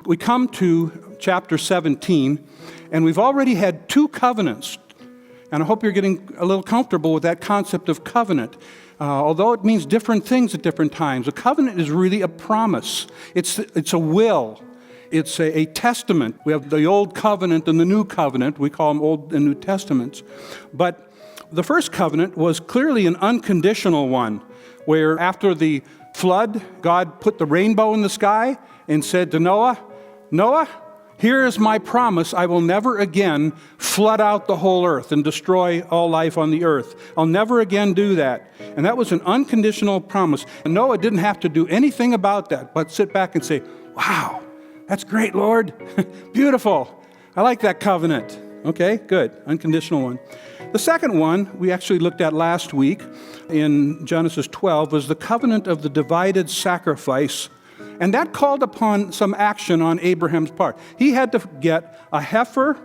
We come to chapter 17, and we've already had 2 covenants. And I hope you're getting a little comfortable with that concept of covenant. Although it means different things at different times, a covenant is really a promise. It's a will. It's a testament. We have the Old Covenant and the New Covenant. We call them Old and New Testaments. But the first covenant was clearly an unconditional one, where after the flood, God put the rainbow in the sky and said to Noah, Noah, here is my promise. I will never again flood out the whole earth and destroy all life on the earth. I'll never again do that. And that was an unconditional promise. And Noah didn't have to do anything about that, but sit back and say, wow, that's great, Lord. Beautiful. I like that covenant. Okay, good. Unconditional one. The second one we actually looked at last week in Genesis 12 was the covenant of the divided sacrifice. And that called upon some action on Abraham's part. He had to get a heifer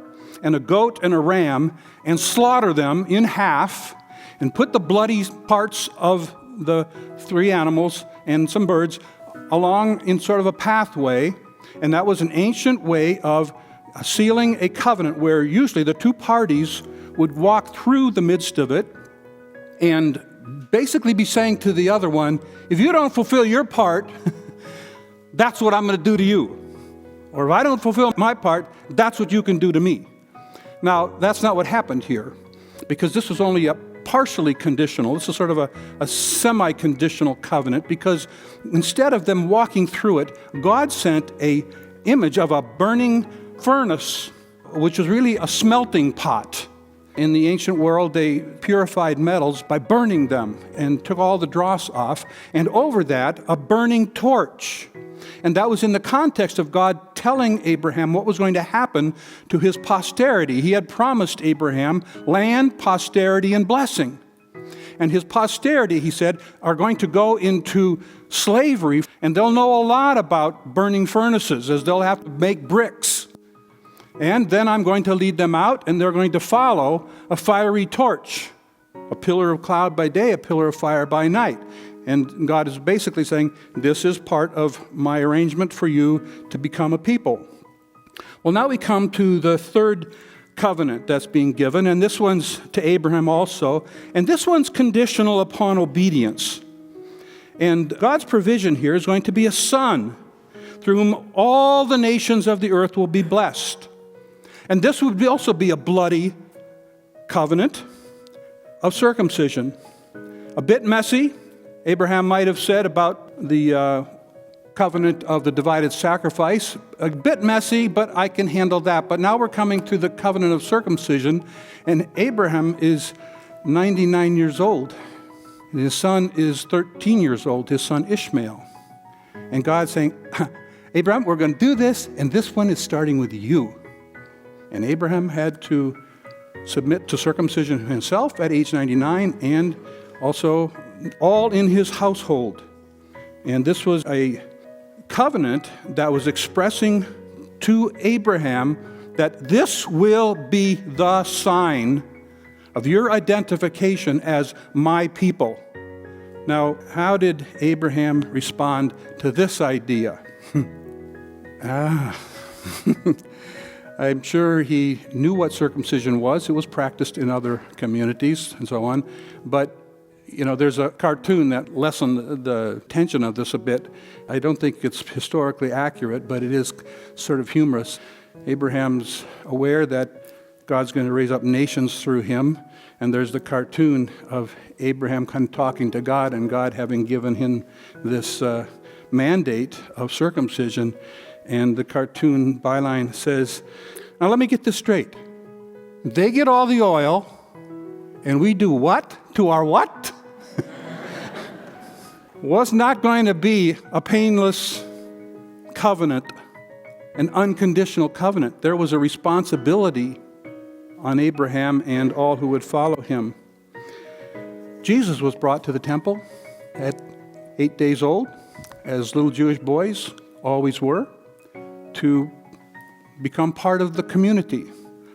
and a goat and a ram and slaughter them in half and put the bloody parts of the 3 animals and some birds along in sort of a pathway. And that was an ancient way of sealing a covenant where usually the 2 parties would walk through the midst of it and basically be saying to the other one, if you don't fulfill your part, that's what I'm going to do to you. Or if I don't fulfill my part, that's what you can do to me. Now, that's not what happened here, because this was only a partially conditional. This is sort of a semi-conditional covenant, because instead of them walking through it, God sent an image of a burning furnace, which was really a smelting pot. In the ancient world, they purified metals by burning them and took all the dross off, and over that, a burning torch. And that was in the context of God telling Abraham what was going to happen to his posterity. He had promised Abraham land, posterity, and blessing. And his posterity, he said, are going to go into slavery, and they'll know a lot about burning furnaces, as they'll have to make bricks. And then I'm going to lead them out, and they're going to follow a fiery torch, a pillar of cloud by day, a pillar of fire by night. And God is basically saying, this is part of my arrangement for you to become a people. Well, now we come to the third covenant that's being given, and this one's to Abraham also. And this one's conditional upon obedience. And God's provision here is going to be a son through whom all the nations of the earth will be blessed. And this would also be a bloody covenant of circumcision. A bit messy, Abraham might have said about the covenant of the divided sacrifice. A bit messy, but I can handle that. But now we're coming to the covenant of circumcision, and Abraham is 99 years old. And his son is 13 years old, his son Ishmael. And God's saying, Abraham, we're going to do this, and this one is starting with you. And Abraham had to submit to circumcision himself at age 99, and also all in his household. And this was a covenant that was expressing to Abraham that this will be the sign of your identification as my people. Now, how did Abraham respond to this idea? I'm sure he knew what circumcision was. It was practiced in other communities and so on. But, you know, there's a cartoon that lessened the tension of this a bit. I don't think it's historically accurate, but it is sort of humorous. Abraham's aware that God's going to raise up nations through him. And there's the cartoon of Abraham kind of talking to God, and God having given him this mandate of circumcision. And the cartoon byline says, now let me get this straight. They get all the oil, and we do what? To our what? Was not going to be a painless covenant, an unconditional covenant. There was a responsibility on Abraham and all who would follow him. Jesus was brought to the temple at 8 days old, as little Jewish boys always were, to become part of the community,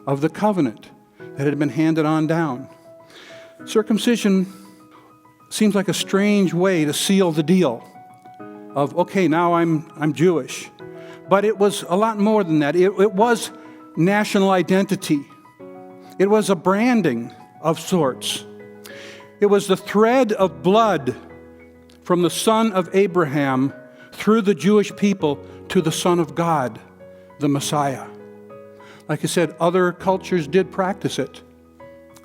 of the covenant that had been handed on down. Circumcision seems like a strange way to seal the deal of, okay, now I'm Jewish. But it was a lot more than that. It was national identity. It was a branding of sorts. It was the thread of blood from the son of Abraham through the Jewish people to the Son of God, the Messiah. Like I said, other cultures did practice it.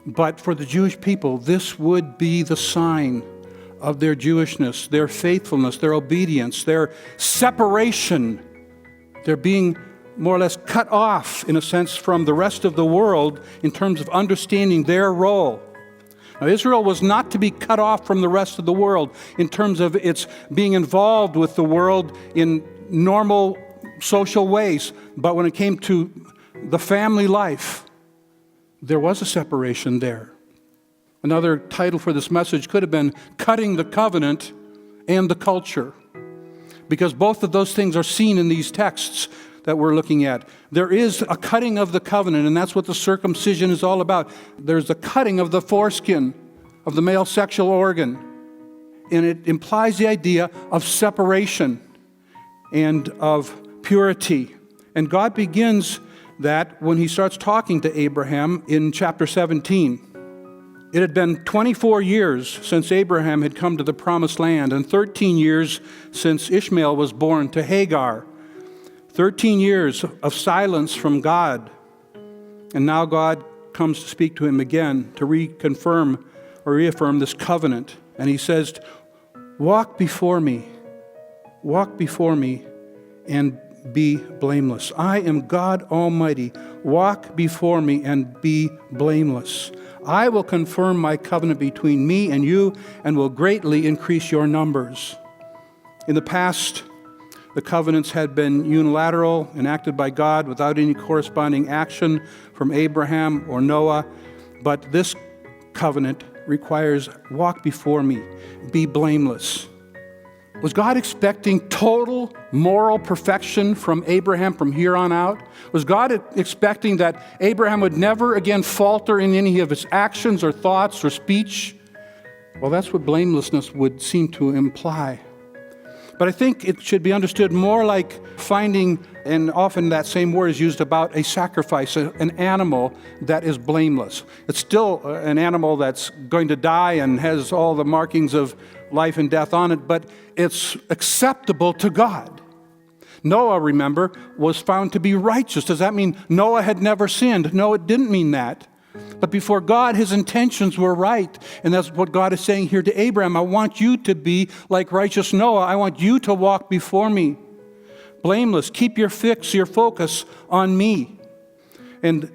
But for the Jewish people, this would be the sign of their Jewishness, their faithfulness, their obedience, their separation. They're being more or less cut off, in a sense, from the rest of the world in terms of understanding their role. Now, Israel was not to be cut off from the rest of the world in terms of its being involved with the world in normal social ways. But when it came to the family life, there was a separation there. Another title for this message could have been Cutting the Covenant and the Culture, because both of those things are seen in these texts that we're looking at. There is a cutting of the covenant, and that's what the circumcision is all about. There's the cutting of the foreskin of the male sexual organ, and it implies the idea of separation and of purity. And God begins that when he starts talking to Abraham in chapter 17. It had been 24 years since Abraham had come to the promised land, and 13 years since Ishmael was born to Hagar. 13 years of silence from God. And now God comes to speak to him again to reconfirm or reaffirm this covenant. And he says, walk before me, and be blameless. I am God Almighty. Walk before me and be blameless. I will confirm my covenant between me and you and will greatly increase your numbers. In the past, the covenants had been unilateral, enacted by God without any corresponding action from Abraham or Noah. But this covenant requires, walk before me, be blameless. Was God expecting total moral perfection from Abraham from here on out? Was God expecting that Abraham would never again falter in any of his actions or thoughts or speech? Well, that's what blamelessness would seem to imply. But I think it should be understood more like finding, and often that same word is used about a sacrifice, an animal that is blameless. It's still an animal that's going to die and has all the markings of life and death on it, but it's acceptable to God. Noah, remember, was found to be righteous. Does that mean Noah had never sinned? No, it didn't mean that. But before God, his intentions were right. And that's what God is saying here to Abraham. I want you to be like righteous Noah. I want you to walk before me. Blameless. Keep your focus on me. And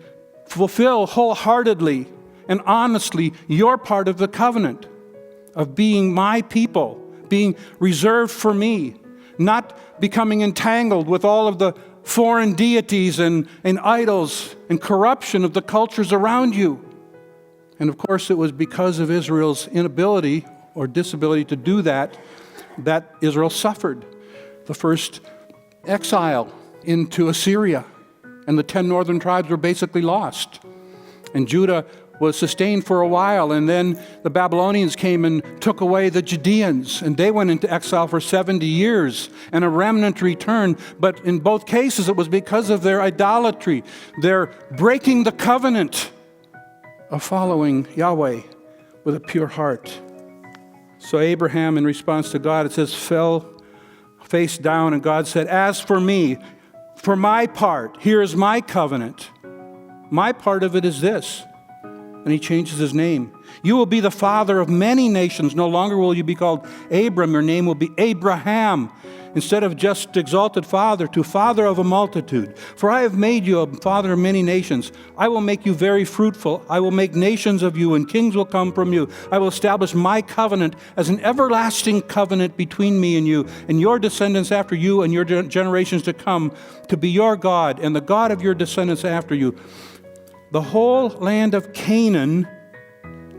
fulfill wholeheartedly and honestly your part of the covenant of being my people, being reserved for me, not becoming entangled with all of the foreign deities and idols and corruption of the cultures around you. And of course, it was because of Israel's inability or disability to do that Israel suffered the first exile into Assyria. And the 10 northern tribes were basically lost. And Judah was sustained for a while, and then the Babylonians came and took away the Judeans, and they went into exile for 70 years, and a remnant returned. But in both cases, it was because of their idolatry, their breaking the covenant of following Yahweh with a pure heart. So Abraham, in response to God, it says, fell face down, and God said, as for me, for my part, here is my covenant. My part of it is this. And he changes his name. You will be the father of many nations. No longer will you be called Abram. Your name will be Abraham. Instead of just exalted father, to father of a multitude. For I have made you a father of many nations. I will make you very fruitful. I will make nations of you, and kings will come from you. I will establish my covenant as an everlasting covenant between me and you, and your descendants after you, and your generations to come, to be your God, and the God of your descendants after you. The whole land of Canaan,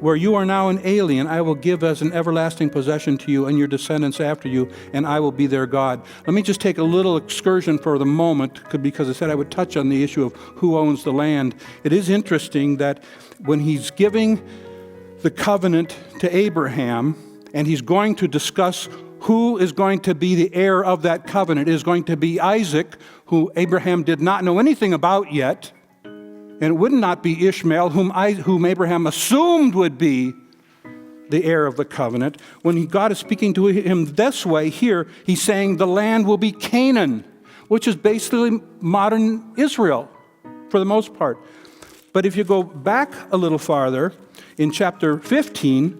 where you are now an alien, I will give as an everlasting possession to you and your descendants after you, and I will be their God. Let me just take a little excursion for the moment, because I said I would touch on the issue of who owns the land. It is interesting that when he's giving the covenant to Abraham, and he's going to discuss who is going to be the heir of that covenant. It is going to be Isaac, who Abraham did not know anything about yet. And it would not be Ishmael, whom Abraham assumed would be the heir of the covenant. When God is speaking to him this way here, he's saying the land will be Canaan, which is basically modern Israel for the most part. But if you go back a little farther, in chapter 15,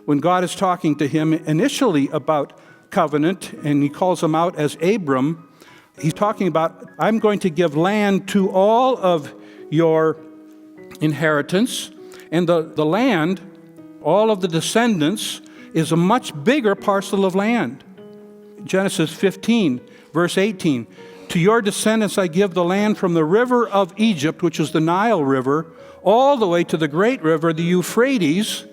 when God is talking to him initially about covenant, and he calls him out as Abram, he's talking about, I'm going to give land to all of your inheritance, and the land, all of the descendants, is a much bigger parcel of land. Genesis 15, verse 18, to your descendants I give the land from the river of Egypt, which is the Nile River, all the way to the great river, the Euphrates,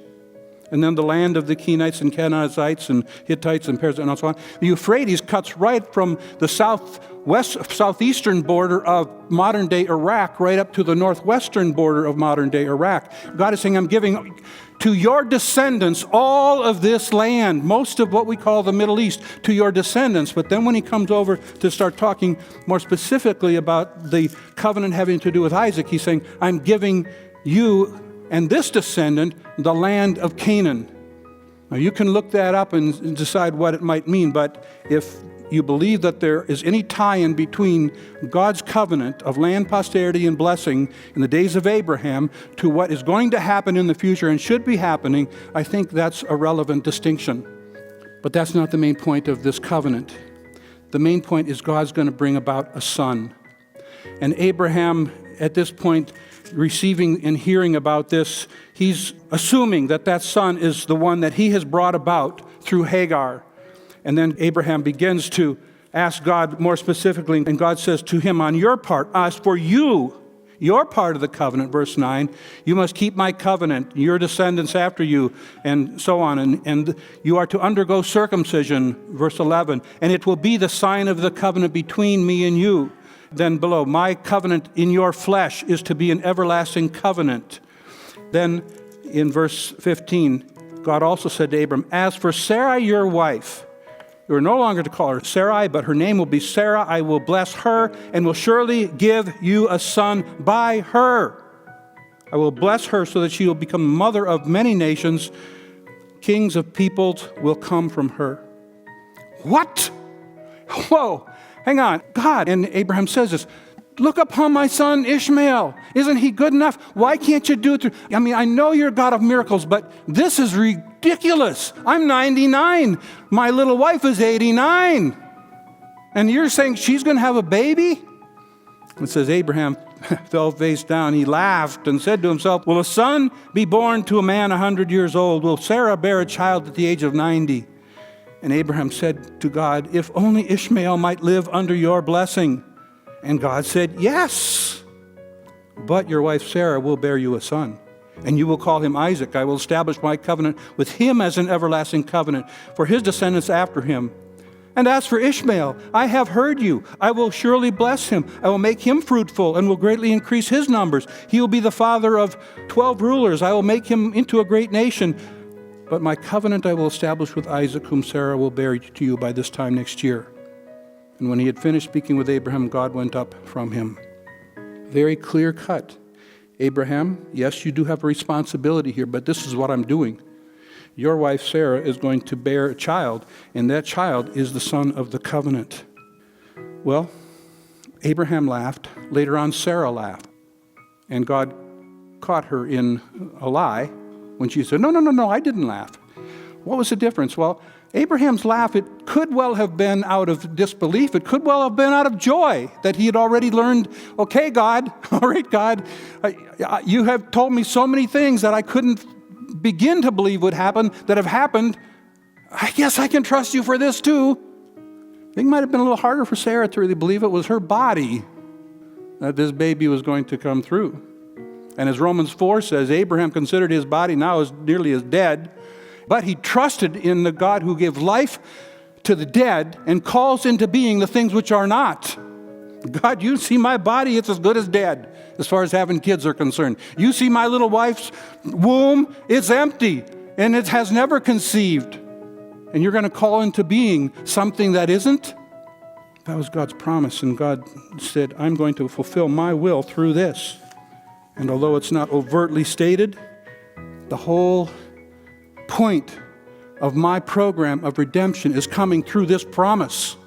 and then the land of the Kenites and Kenizzites and Hittites and Perizzites and so on. The Euphrates cuts right from the southeastern border of modern-day Iraq right up to the northwestern border of modern-day Iraq. God is saying, I'm giving to your descendants all of this land, most of what we call the Middle East, to your descendants. But then when he comes over to start talking more specifically about the covenant having to do with Isaac, he's saying, I'm giving you and this descendant the land of Canaan. Now you can look that up and decide what it might mean, but if you believe that there is any tie-in between God's covenant of land, posterity, and blessing in the days of Abraham to what is going to happen in the future and should be happening, I think that's a relevant distinction. But that's not the main point of this covenant. The main point is God's going to bring about a son. And Abraham, at this point, receiving and hearing about this, he's assuming that that son is the one that he has brought about through Hagar. And then Abraham begins to ask God more specifically, and God says to him, on your part, as for you, your part of the covenant, verse 9, you must keep my covenant, your descendants after you, and so on. And you are to undergo circumcision, verse 11, and it will be the sign of the covenant between me and you. Then below, my covenant in your flesh is to be an everlasting covenant. Then in verse 15, God also said to Abram, as for Sarai, your wife, you are no longer to call her Sarai, but her name will be Sarah. I will bless her and will surely give you a son by her. I will bless her so that she will become the mother of many nations. Kings of peoples will come from her. What? Whoa, hang on. God, and Abraham says this, look upon my son Ishmael. Isn't he good enough? Why can't you do it through? I mean, I know you're a God of miracles, but this is ridiculous. I'm 99. My little wife is 89. And you're saying she's going to have a baby? It says Abraham fell face down. He laughed and said to himself, will a son be born to a man 100 years old? Will Sarah bear a child at the age of 90? And Abraham said to God, if only Ishmael might live under your blessing. And God said, yes, but your wife Sarah will bear you a son, and you will call him Isaac. I will establish my covenant with him as an everlasting covenant for his descendants after him. And as for Ishmael, I have heard you. I will surely bless him. I will make him fruitful and will greatly increase his numbers. He will be the father of 12 rulers. I will make him into a great nation. But my covenant I will establish with Isaac, whom Sarah will bear to you by this time next year. And when he had finished speaking with Abraham, God went up from him. Very clear cut. Abraham, yes, you do have a responsibility here, but this is what I'm doing. Your wife Sarah is going to bear a child, and that child is the son of the covenant. Well, Abraham laughed. Later on, Sarah laughed. And God caught her in a lie when she said, no, I didn't laugh. What was the difference? Well, Abraham's laugh, it could well have been out of disbelief. It could well have been out of joy that he had already learned, okay, God, all right, God, you have told me so many things that I couldn't begin to believe would happen that have happened. I guess I can trust you for this too. I think it might have been a little harder for Sarah to really believe it was her body that this baby was going to come through. And as Romans 4 says, Abraham considered his body now as nearly as dead, but he trusted in the God who gives life to the dead and calls into being the things which are not. God, you see my body, it's as good as dead as far as having kids are concerned. You see my little wife's womb, it's empty and it has never conceived. and you're going to call into being something that isn't? That was God's promise, and God said, I'm going to fulfill my will through this. And although it's not overtly stated, the whole point of my program of redemption is coming through this promise.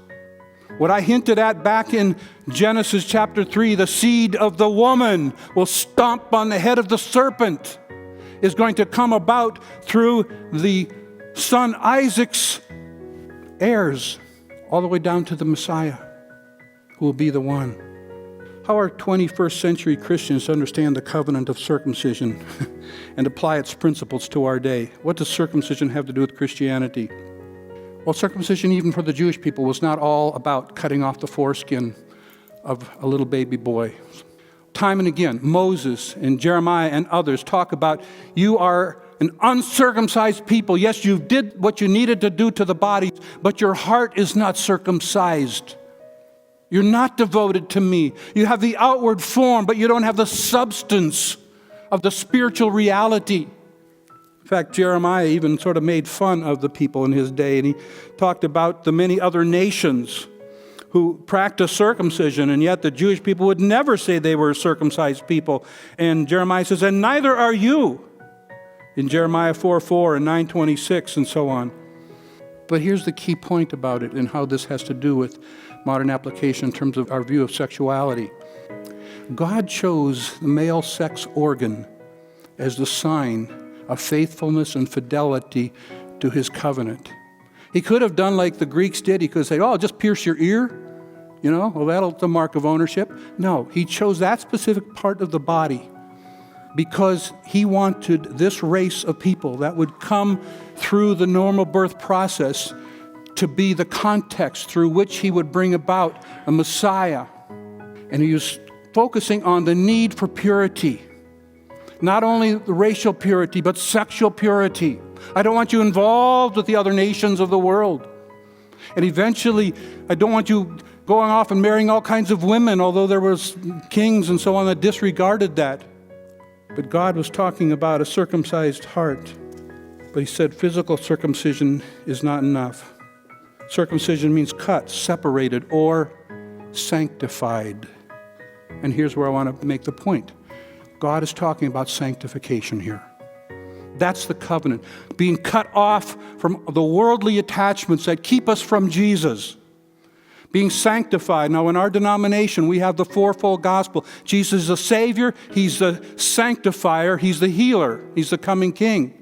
What I hinted at back in Genesis chapter 3, the seed of the woman will stomp on the head of the serpent, is going to come about through the son Isaac's heirs, all the way down to the Messiah, who will be the one. How are 21st century Christians to understand the covenant of circumcision and apply its principles to our day? What does circumcision have to do with Christianity? Well, circumcision, even for the Jewish people, was not all about cutting off the foreskin of a little baby boy. Time and again, Moses and Jeremiah and others talk about, you are an uncircumcised people. Yes, you did what you needed to do to the body, but your heart is not circumcised. You're not devoted to me. You have the outward form, but you don't have the substance of the spiritual reality. In fact, Jeremiah even sort of made fun of the people in his day, and he talked about the many other nations who practiced circumcision, and yet the Jewish people would never say they were circumcised people. And Jeremiah says, and neither are you, in Jeremiah 4:4 and 9:26 and so on. But here's the key point about it and how this has to do with modern application in terms of our view of sexuality. God chose the male sex organ as the sign of faithfulness and fidelity to his covenant. He could have done like the Greeks did. He could say, oh, just pierce your ear. Well, that's the mark of ownership. No, he chose that specific part of the body because he wanted this race of people that would come through the normal birth process to be the context through which he would bring about a Messiah. And he was focusing on the need for purity. Not only racial purity, but sexual purity. I don't want you involved with the other nations of the world. And eventually, I don't want you going off and marrying all kinds of women, although there was kings and so on that disregarded that. But God was talking about a circumcised heart. But he said physical circumcision is not enough. Circumcision means cut, separated, or sanctified. And here's where I want to make the point. God is talking about sanctification here. That's the covenant. Being cut off from the worldly attachments that keep us from Jesus. Being sanctified. Now, in our denomination, we have the fourfold gospel. Jesus is the Savior. He's the sanctifier. He's the healer. He's the coming King.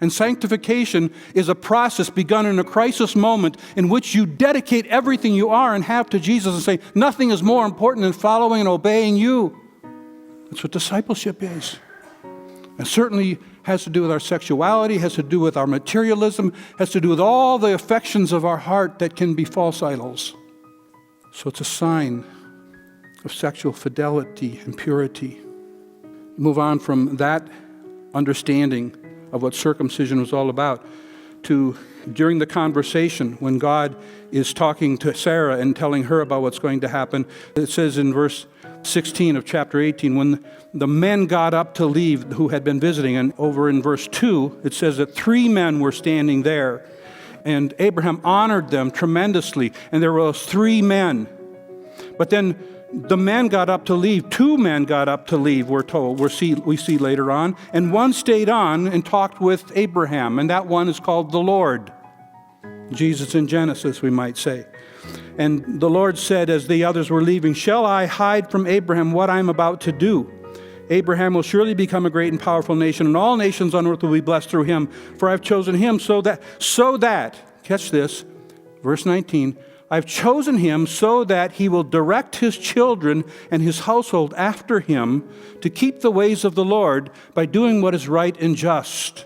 And sanctification is a process begun in a crisis moment in which you dedicate everything you are and have to Jesus and say, nothing is more important than following and obeying you. That's what discipleship is. And certainly has to do with our sexuality, has to do with our materialism, has to do with all the affections of our heart that can be false idols. So it's a sign of sexual fidelity and purity. Move on from that understanding of what circumcision was all about to during the conversation when God is talking to Sarah and telling her about what's going to happen. It says in verse 16 of chapter 18, when the men got up to leave who had been visiting, and over in verse 2, it says that 3 men were standing there, and Abraham honored them tremendously, and there were 3 men. But then the men got up to leave. 2 men got up to leave, we're told. We see later on. And one stayed on and talked with Abraham, and that one is called the Lord. Jesus in Genesis, we might say. And the Lord said as the others were leaving, shall I hide from Abraham what I am about to do? Abraham will surely become a great and powerful nation, and all nations on earth will be blessed through him. For I have chosen him so that, catch this, verse 19, I've chosen him so that he will direct his children and his household after him to keep the ways of the Lord by doing what is right and just,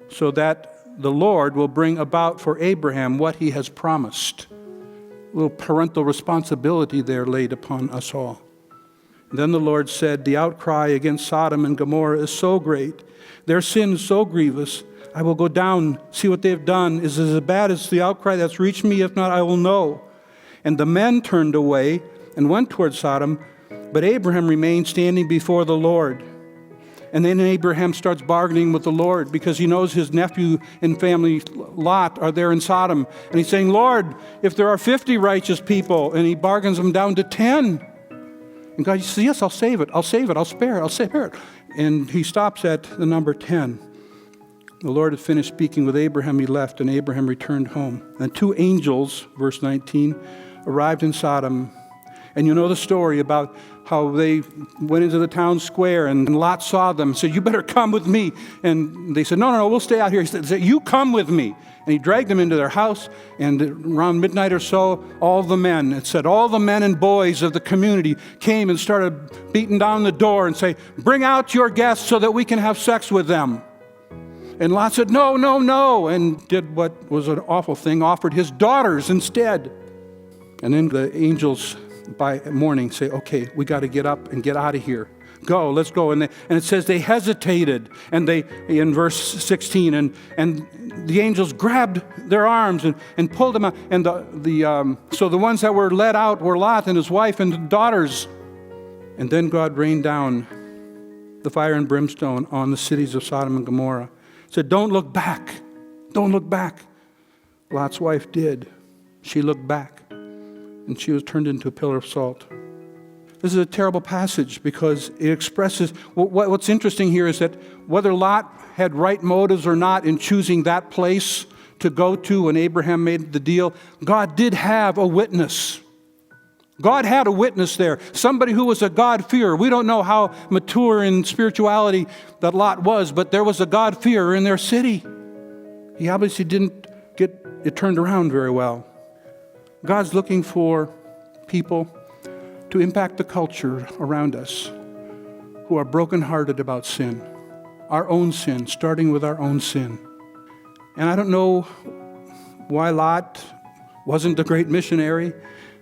so that the Lord will bring about for Abraham what he has promised. A little parental responsibility there laid upon us all. Then the Lord said, the outcry against Sodom and Gomorrah is so great, their sin is so grievous, I will go down, see what they have done. Is it as bad as the outcry that's reached me? If not, I will know. And the men turned away and went toward Sodom, but Abraham remained standing before the Lord. And then Abraham starts bargaining with the Lord because he knows his nephew and family Lot are there in Sodom. And he's saying, Lord, if there are 50 righteous people, and he bargains them down to 10. And God says, yes, I'll save it. I'll save it. I'll spare it. I'll spare it. And he stops at the number 10. The Lord had finished speaking with Abraham. He left, and Abraham returned home. And 2 angels, verse 19, arrived in Sodom. And you know the story about how they went into the town square, and Lot saw them and said, you better come with me. And they said, no, we'll stay out here. He said, you come with me. And he dragged them into their house, and around midnight or so, all the men and boys of the community came and started beating down the door and say, bring out your guests so that we can have sex with them. And Lot said, no, and did what was an awful thing, offered his daughters instead. And then the angels by morning say, okay, we got to get up and get out of here. Go, let's go. And it says they hesitated, and they, in verse 16, and the angels grabbed their arms and pulled them out. And so the ones that were led out were Lot and his wife and daughters. And then God rained down the fire and brimstone on the cities of Sodom and Gomorrah. Said, don't look back. Don't look back. Lot's wife did. She looked back, and she was turned into a pillar of salt. This is a terrible passage because it expresses, what's interesting here is that whether Lot had right motives or not in choosing that place to go to when Abraham made the deal, God did have a witness. God had a witness there, somebody who was a God-fearer. We don't know how mature in spirituality that Lot was, but there was a God-fearer in their city. He obviously didn't get it turned around very well. God's looking for people to impact the culture around us who are brokenhearted about sin, our own sin, starting with our own sin. And I don't know why Lot wasn't a great missionary,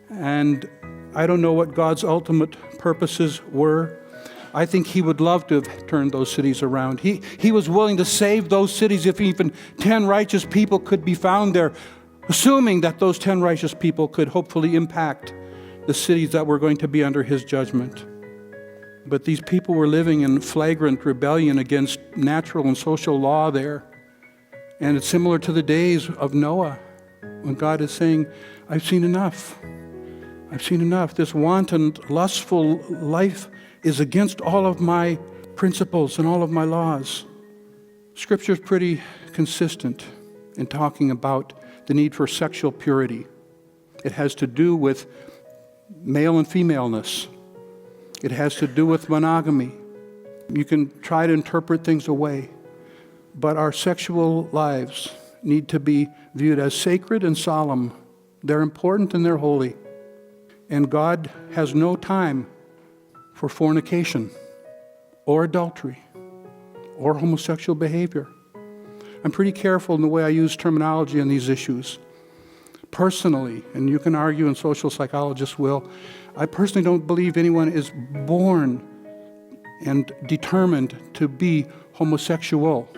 and I don't know what God's ultimate purposes were. I think he would love to have turned those cities around. He was willing to save those cities if even 10 righteous people could be found there, assuming that those 10 righteous people could hopefully impact the cities that were going to be under his judgment. But these people were living in flagrant rebellion against natural and social law there. And it's similar to the days of Noah, when God is saying, I've seen enough. I've seen enough. This wanton, lustful life is against all of my principles and all of my laws. Scripture is pretty consistent in talking about the need for sexual purity. It has to do with male and femaleness. It has to do with monogamy. You can try to interpret things away, but our sexual lives need to be viewed as sacred and solemn. They're important and they're holy. And God has no time for fornication or adultery or homosexual behavior. I'm pretty careful in the way I use terminology on these issues. Personally, and you can argue and social psychologists will, I personally don't believe anyone is born and determined to be homosexual.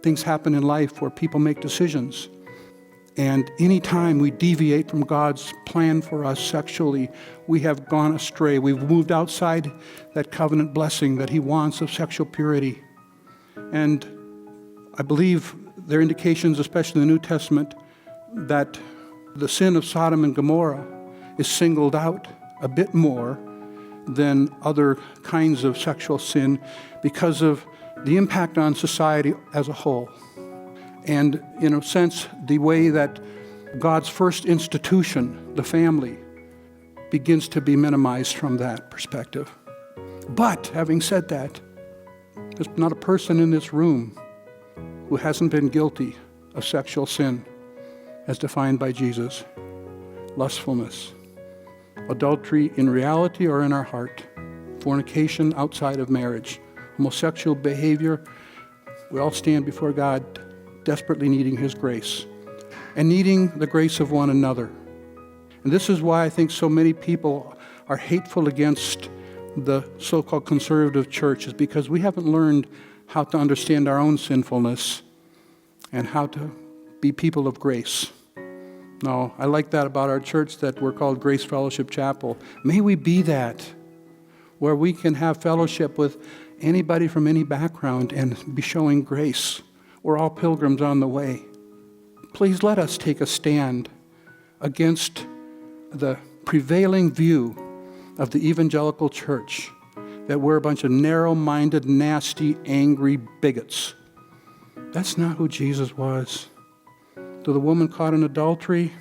Things happen in life where people make decisions. And any time we deviate from God's plan for us sexually, we have gone astray. We've moved outside that covenant blessing that he wants of sexual purity. And I believe there are indications, especially in the New Testament, that the sin of Sodom and Gomorrah is singled out a bit more than other kinds of sexual sin because of the impact on society as a whole. And in a sense, the way that God's first institution, the family, begins to be minimized from that perspective. But having said that, there's not a person in this room who hasn't been guilty of sexual sin as defined by Jesus. Lustfulness, adultery in reality or in our heart, fornication outside of marriage, homosexual behavior. We all stand before God desperately needing his grace and needing the grace of one another. And this is why I think so many people are hateful against the so-called conservative church, is because we haven't learned how to understand our own sinfulness and how to be people of grace. No, I like that about our church, that we're called Grace Fellowship Chapel. May we be that, where we can have fellowship with anybody from any background and be showing grace. We're all pilgrims on the way. Please let us take a stand against the prevailing view of the evangelical church that we're a bunch of narrow-minded, nasty, angry bigots. That's not who Jesus was. To the woman caught in adultery,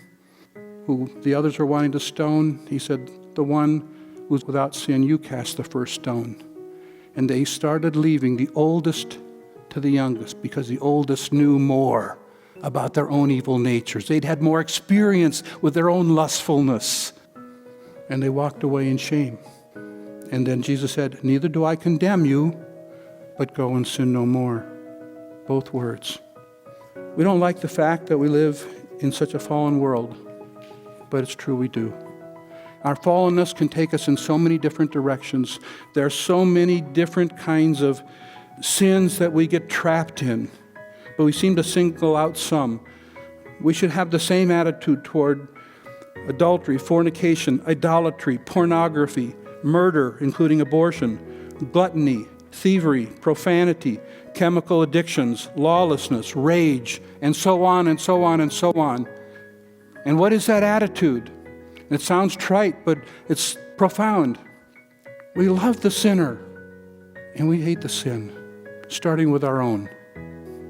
who the others were wanting to stone, he said, the one who's without sin, you cast the first stone. And they started leaving the oldest to the youngest because the oldest knew more about their own evil natures. They'd had more experience with their own lustfulness. And they walked away in shame. And then Jesus said, neither do I condemn you, but go and sin no more. Both words. We don't like the fact that we live in such a fallen world, but it's true we do. Our fallenness can take us in so many different directions. There are so many different kinds of sins that we get trapped in, but we seem to single out some. We should have the same attitude toward adultery, fornication, idolatry, pornography, murder, including abortion, gluttony, thievery, profanity, chemical addictions, lawlessness, rage, and so on and so on and so on. And what is that attitude? It sounds trite, but it's profound. We love the sinner, and we hate the sin, starting with our own.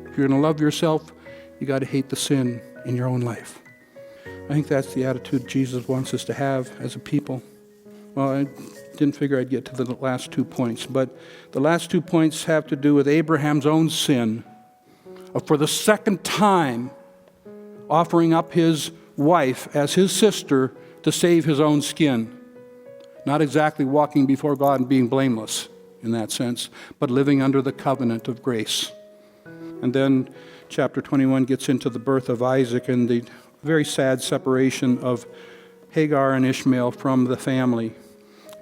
If you're going to love yourself, you got to hate the sin in your own life. I think that's the attitude Jesus wants us to have as a people. Well, I didn't figure I'd get to the last 2 points, but the last 2 points have to do with Abraham's own sin of, for the second time, offering up his wife as his sister to save his own skin. Not exactly walking before God and being blameless in that sense, but living under the covenant of grace. And then chapter 21 gets into the birth of Isaac and the very sad separation of Hagar and Ishmael from the family.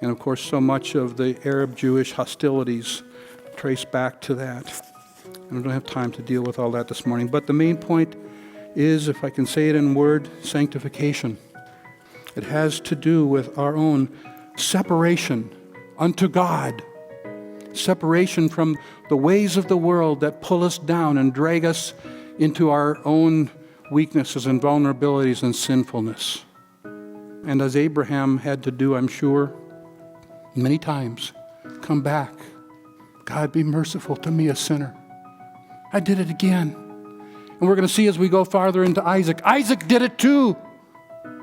And of course, so much of the Arab-Jewish hostilities trace back to that. And I don't have time to deal with all that this morning. But the main point is, if I can say it in word, sanctification. It has to do with our own separation unto God. Separation from the ways of the world that pull us down and drag us into our own weaknesses and vulnerabilities and sinfulness. And as Abraham had to do, I'm sure, many times, come back. God, be merciful to me, a sinner. I did it again. And we're going to see as we go farther into Isaac. Isaac did it too.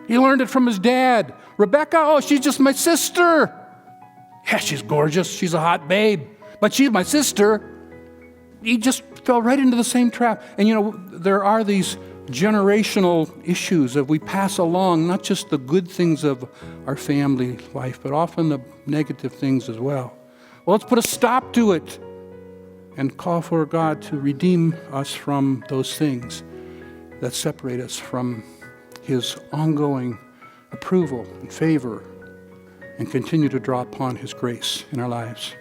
He learned it from his dad. Rebecca, oh, she's just my sister. Yeah, she's gorgeous. She's a hot babe. But she's my sister. He just fell right into the same trap. And you know, there are these generational issues that we pass along, not just the good things of our family life, but often the negative things as well. Well, let's put a stop to it and call for God to redeem us from those things that separate us from His ongoing approval and favor, and continue to draw upon His grace in our lives.